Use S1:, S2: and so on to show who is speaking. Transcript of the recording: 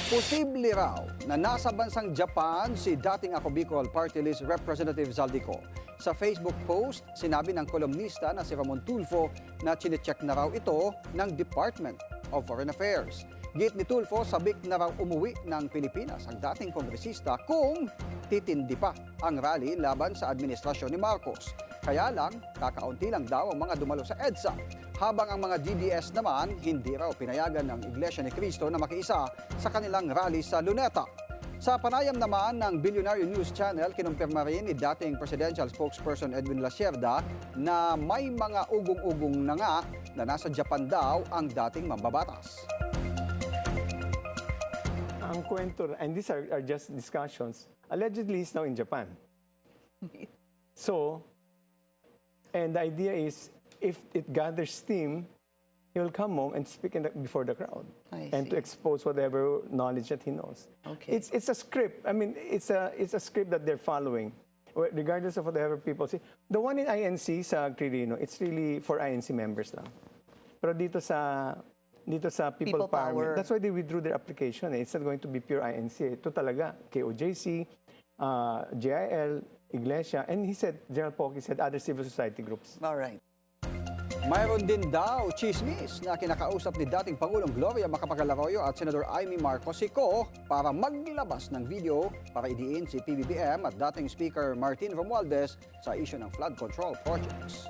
S1: Posible raw na nasa bansang Japan si dating Ako Bicol Party List Representative Zaldy Co. Sa Facebook post, sinabi ng kolumnista na si Mon Tulfo na chinecheck na raw ito ng Department of Foreign Affairs. Git ni Tulfo, sabik na raw umuwi ng Pilipinas ang dating kongresista kung titindi pa ang rally laban sa administrasyon ni Marcos. Kaya lang, kakaunti lang daw ang mga dumalo sa EDSA. Habang ang mga DDS naman, hindi raw pinayagan ng Iglesia ni Cristo na makiisa sa kanilang rally sa Luneta. Sa panayam naman ng Billionaire News Channel, kinumpirma rin ni dating Presidential Spokesperson Edwin Lasierda na may mga ugong-ugong na nga na nasa Japan daw ang dating mambabatas.
S2: Ang kwento, and these are just discussions, allegedly he's now in Japan. So, and the idea is, if it gathers steam, he will come home and speak before the crowd and to expose whatever knowledge that he knows.
S3: Okay.
S2: It's a script. I mean, it's a script that they're following, regardless of whatever people say. The one in INC sa Quirino, it's really for INC members lang. Pero dito sa People Power, that's why they withdrew their application. It's not going to be pure INC. Ito talaga, KOJC, JIL, Iglesia, and he said, General Pocky said, other civil society groups.
S3: All right.
S1: Mayroon din daw chismis na kinakausap ni dating Pangulong Gloria Macapagal-Arroyo at Senador Amy Marcos Sico para maglabas ng video para idiin si PBBM at dating Speaker Martin Romualdez sa isyu ng flood control projects.